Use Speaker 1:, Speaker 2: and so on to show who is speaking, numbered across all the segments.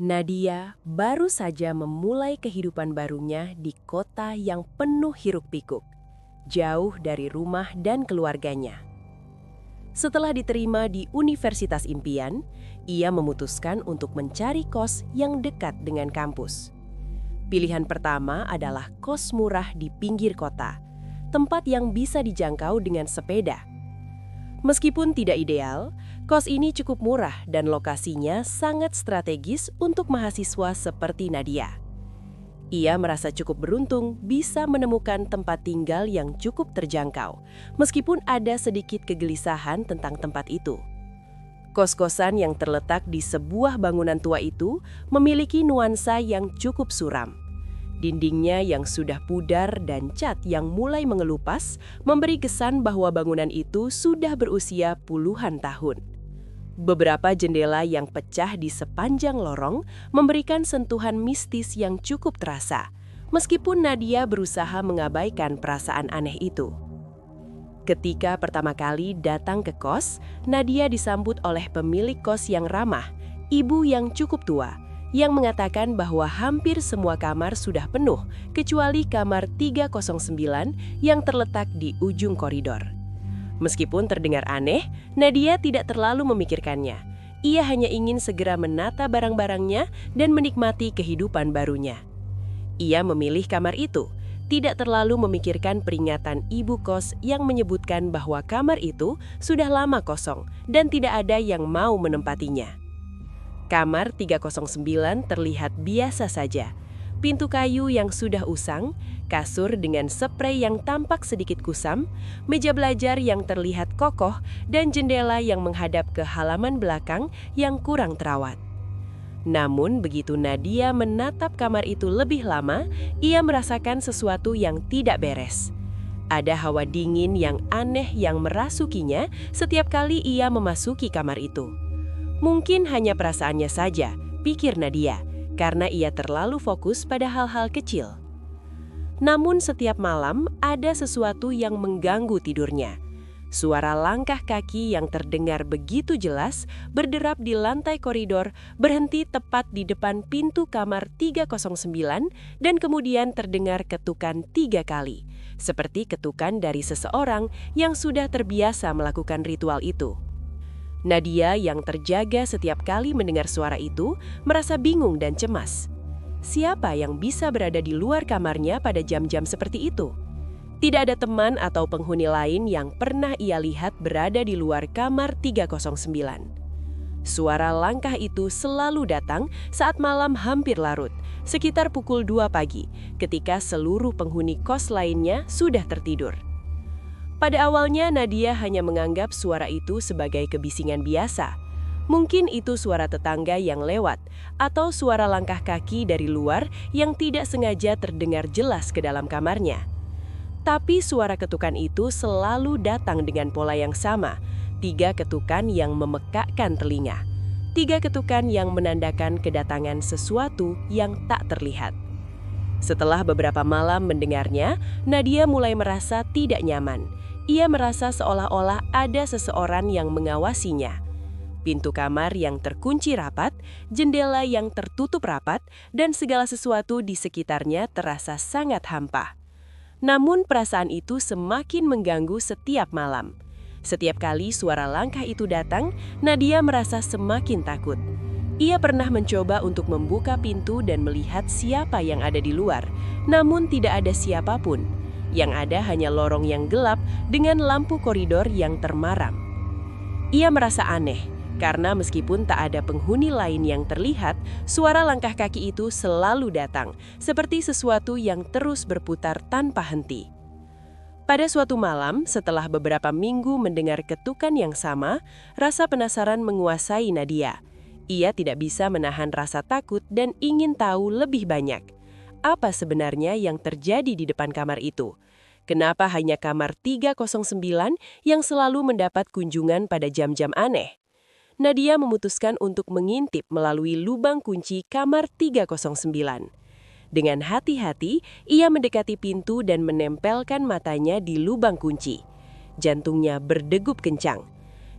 Speaker 1: Nadia baru saja memulai kehidupan barunya di kota yang penuh hiruk-pikuk, jauh dari rumah dan keluarganya. Setelah diterima di Universitas Impian, ia memutuskan untuk mencari kos yang dekat dengan kampus. Pilihan pertama adalah kos murah di pinggir kota, tempat yang bisa dijangkau dengan sepeda. Meskipun tidak ideal, kos ini cukup murah dan lokasinya sangat strategis untuk mahasiswa seperti Nadia. Ia merasa cukup beruntung bisa menemukan tempat tinggal yang cukup terjangkau, meskipun ada sedikit kegelisahan tentang tempat itu. Kos-kosan yang terletak di sebuah bangunan tua itu memiliki nuansa yang cukup suram. Dindingnya yang sudah pudar dan cat yang mulai mengelupas memberi kesan bahwa bangunan itu sudah berusia puluhan tahun. Beberapa jendela yang pecah di sepanjang lorong memberikan sentuhan mistis yang cukup terasa, meskipun Nadia berusaha mengabaikan perasaan aneh itu. Ketika pertama kali datang ke kos, Nadia disambut oleh pemilik kos yang ramah, ibu yang cukup tua, yang mengatakan bahwa hampir semua kamar sudah penuh, kecuali kamar 309 yang terletak di ujung koridor. Meskipun terdengar aneh, Nadia tidak terlalu memikirkannya. Ia hanya ingin segera menata barang-barangnya dan menikmati kehidupan barunya. Ia memilih kamar itu, tidak terlalu memikirkan peringatan ibu kos yang menyebutkan bahwa kamar itu sudah lama kosong dan tidak ada yang mau menempatinya. Kamar 309 terlihat biasa saja. Pintu kayu yang sudah usang, kasur dengan sprei yang tampak sedikit kusam, meja belajar yang terlihat kokoh, dan jendela yang menghadap ke halaman belakang yang kurang terawat. Namun begitu Nadia menatap kamar itu lebih lama, ia merasakan sesuatu yang tidak beres. Ada hawa dingin yang aneh yang merasukinya setiap kali ia memasuki kamar itu. Mungkin hanya perasaannya saja, pikir Nadia, karena ia terlalu fokus pada hal-hal kecil. Namun setiap malam ada sesuatu yang mengganggu tidurnya. Suara langkah kaki yang terdengar begitu jelas berderap di lantai koridor berhenti tepat di depan pintu kamar 309 dan kemudian terdengar ketukan 3 kali, seperti ketukan dari seseorang yang sudah terbiasa melakukan ritual itu. Nadia yang terjaga setiap kali mendengar suara itu merasa bingung dan cemas. Siapa yang bisa berada di luar kamarnya pada jam-jam seperti itu? Tidak ada teman atau penghuni lain yang pernah ia lihat berada di luar kamar 309. Suara langkah itu selalu datang saat malam hampir larut, sekitar pukul 2 pagi, ketika seluruh penghuni kos lainnya sudah tertidur. Pada awalnya Nadia hanya menganggap suara itu sebagai kebisingan biasa. Mungkin itu suara tetangga yang lewat, atau suara langkah kaki dari luar yang tidak sengaja terdengar jelas ke dalam kamarnya. Tapi suara ketukan itu selalu datang dengan pola yang sama, 3 ketukan yang memekakkan telinga. 3 ketukan yang menandakan kedatangan sesuatu yang tak terlihat. Setelah beberapa malam mendengarnya, Nadia mulai merasa tidak nyaman. Ia merasa seolah-olah ada seseorang yang mengawasinya. Pintu kamar yang terkunci rapat, jendela yang tertutup rapat, dan segala sesuatu di sekitarnya terasa sangat hampa. Namun perasaan itu semakin mengganggu setiap malam. Setiap kali suara langkah itu datang, Nadia merasa semakin takut. Ia pernah mencoba untuk membuka pintu dan melihat siapa yang ada di luar, namun tidak ada siapapun. Yang ada hanya lorong yang gelap dengan lampu koridor yang termaram. Ia merasa aneh, karena meskipun tak ada penghuni lain yang terlihat, suara langkah kaki itu selalu datang, seperti sesuatu yang terus berputar tanpa henti. Pada suatu malam, setelah beberapa minggu mendengar ketukan yang sama, rasa penasaran menguasai Nadia. Ia tidak bisa menahan rasa takut dan ingin tahu lebih banyak. Apa sebenarnya yang terjadi di depan kamar itu? Kenapa hanya kamar 309 yang selalu mendapat kunjungan pada jam-jam aneh? Nadia memutuskan untuk mengintip melalui lubang kunci kamar 309. Dengan hati-hati, ia mendekati pintu dan menempelkan matanya di lubang kunci. Jantungnya berdegup kencang.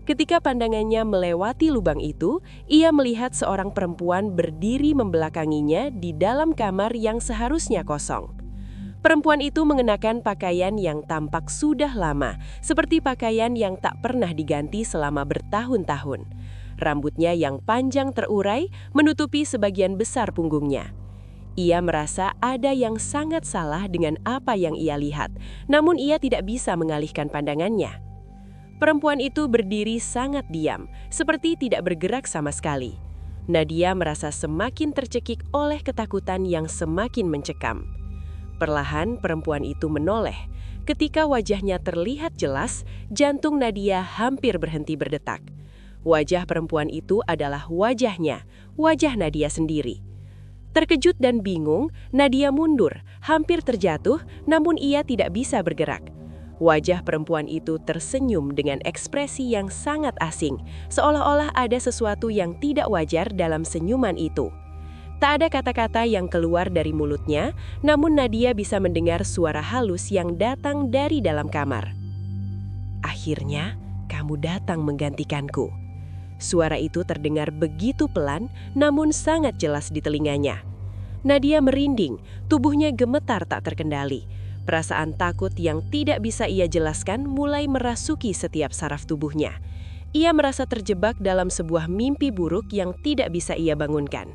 Speaker 1: Ketika pandangannya melewati lubang itu, ia melihat seorang perempuan berdiri membelakanginya di dalam kamar yang seharusnya kosong. Perempuan itu mengenakan pakaian yang tampak sudah lama, seperti pakaian yang tak pernah diganti selama bertahun-tahun. Rambutnya yang panjang terurai menutupi sebagian besar punggungnya. Ia merasa ada yang sangat salah dengan apa yang ia lihat, namun ia tidak bisa mengalihkan pandangannya. Perempuan itu berdiri sangat diam, seperti tidak bergerak sama sekali. Nadia merasa semakin tercekik oleh ketakutan yang semakin mencekam. Perlahan perempuan itu menoleh. Ketika wajahnya terlihat jelas, jantung Nadia hampir berhenti berdetak. Wajah perempuan itu adalah wajahnya, wajah Nadia sendiri. Terkejut dan bingung, Nadia mundur, hampir terjatuh, namun ia tidak bisa bergerak. Wajah perempuan itu tersenyum dengan ekspresi yang sangat asing, seolah-olah ada sesuatu yang tidak wajar dalam senyuman itu. Tak ada kata-kata yang keluar dari mulutnya, namun Nadia bisa mendengar suara halus yang datang dari dalam kamar. "Akhirnya, kamu datang menggantikanku." Suara itu terdengar begitu pelan, namun sangat jelas di telinganya. Nadia merinding, tubuhnya gemetar tak terkendali. Perasaan takut yang tidak bisa ia jelaskan mulai merasuki setiap saraf tubuhnya. Ia merasa terjebak dalam sebuah mimpi buruk yang tidak bisa ia bangunkan.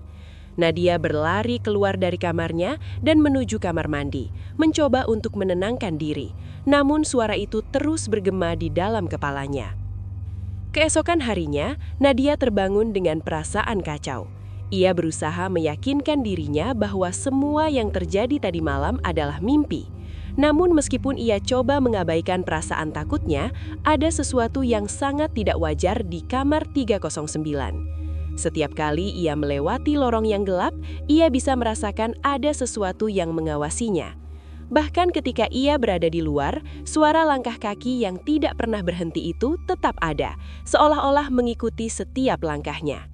Speaker 1: Nadia berlari keluar dari kamarnya dan menuju kamar mandi, mencoba untuk menenangkan diri. Namun suara itu terus bergema di dalam kepalanya. Keesokan harinya, Nadia terbangun dengan perasaan kacau. Ia berusaha meyakinkan dirinya bahwa semua yang terjadi tadi malam adalah mimpi. Namun meskipun ia coba mengabaikan perasaan takutnya, ada sesuatu yang sangat tidak wajar di kamar 309. Setiap kali ia melewati lorong yang gelap, ia bisa merasakan ada sesuatu yang mengawasinya. Bahkan ketika ia berada di luar, suara langkah kaki yang tidak pernah berhenti itu tetap ada, seolah-olah mengikuti setiap langkahnya.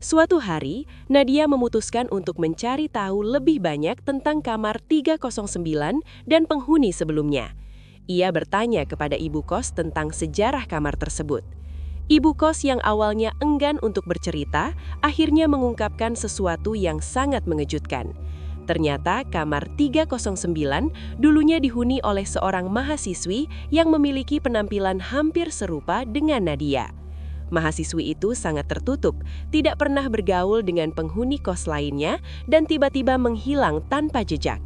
Speaker 1: Suatu hari, Nadia memutuskan untuk mencari tahu lebih banyak tentang kamar 309 dan penghuni sebelumnya. Ia bertanya kepada ibu kos tentang sejarah kamar tersebut. Ibu kos yang awalnya enggan untuk bercerita, akhirnya mengungkapkan sesuatu yang sangat mengejutkan. Ternyata kamar 309 dulunya dihuni oleh seorang mahasiswi yang memiliki penampilan hampir serupa dengan Nadia. Mahasiswi itu sangat tertutup, tidak pernah bergaul dengan penghuni kos lainnya, dan tiba-tiba menghilang tanpa jejak.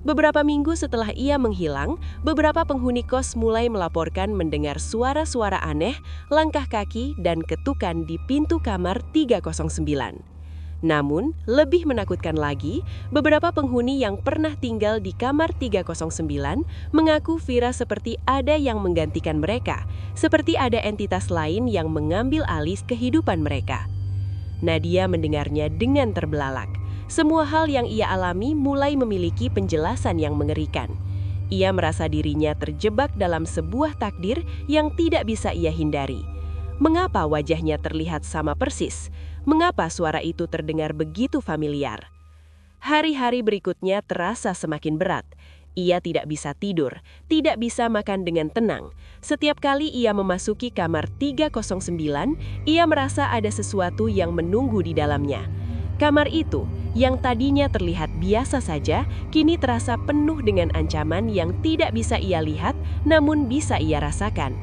Speaker 1: Beberapa minggu setelah ia menghilang, beberapa penghuni kos mulai melaporkan mendengar suara-suara aneh, langkah kaki, dan ketukan di pintu kamar 309. Namun, lebih menakutkan lagi, beberapa penghuni yang pernah tinggal di kamar 309 mengaku Vira seperti ada yang menggantikan mereka, seperti ada entitas lain yang mengambil alih kehidupan mereka. Nadia mendengarnya dengan terbelalak. Semua hal yang ia alami mulai memiliki penjelasan yang mengerikan. Ia merasa dirinya terjebak dalam sebuah takdir yang tidak bisa ia hindari. Mengapa wajahnya terlihat sama persis? Mengapa suara itu terdengar begitu familiar? Hari-hari berikutnya terasa semakin berat. Ia tidak bisa tidur, tidak bisa makan dengan tenang. Setiap kali ia memasuki kamar 309, ia merasa ada sesuatu yang menunggu di dalamnya. Kamar itu, yang tadinya terlihat biasa saja, kini terasa penuh dengan ancaman yang tidak bisa ia lihat, namun bisa ia rasakan.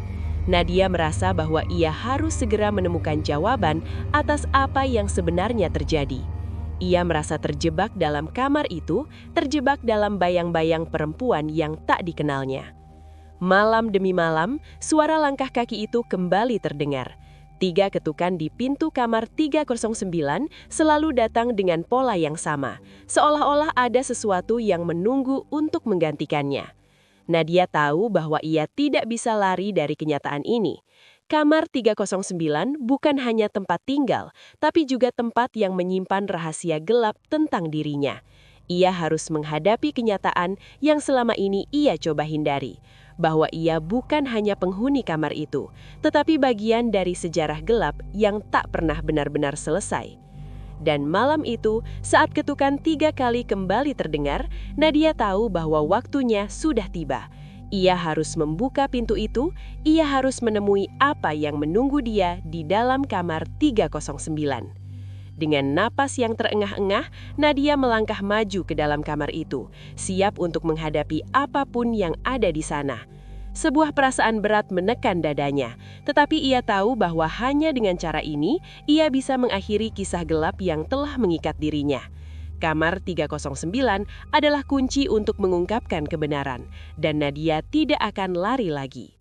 Speaker 1: Nadia merasa bahwa ia harus segera menemukan jawaban atas apa yang sebenarnya terjadi. Ia merasa terjebak dalam kamar itu, terjebak dalam bayang-bayang perempuan yang tak dikenalnya. Malam demi malam, suara langkah kaki itu kembali terdengar. 3 ketukan di pintu kamar 309 selalu datang dengan pola yang sama, seolah-olah ada sesuatu yang menunggu untuk menggantikannya. Nadia tahu bahwa ia tidak bisa lari dari kenyataan ini. Kamar 309 bukan hanya tempat tinggal, tapi juga tempat yang menyimpan rahasia gelap tentang dirinya. Ia harus menghadapi kenyataan yang selama ini ia coba hindari, bahwa ia bukan hanya penghuni kamar itu, tetapi bagian dari sejarah gelap yang tak pernah benar-benar selesai. Dan malam itu, saat ketukan 3 kali kembali terdengar, Nadia tahu bahwa waktunya sudah tiba. Ia harus membuka pintu itu, ia harus menemui apa yang menunggu dia di dalam kamar 309. Dengan napas yang terengah-engah, Nadia melangkah maju ke dalam kamar itu, siap untuk menghadapi apapun yang ada di sana. Sebuah perasaan berat menekan dadanya, tetapi ia tahu bahwa hanya dengan cara ini, ia bisa mengakhiri kisah gelap yang telah mengikat dirinya. Kamar 309 adalah kunci untuk mengungkapkan kebenaran, dan Nadia tidak akan lari lagi.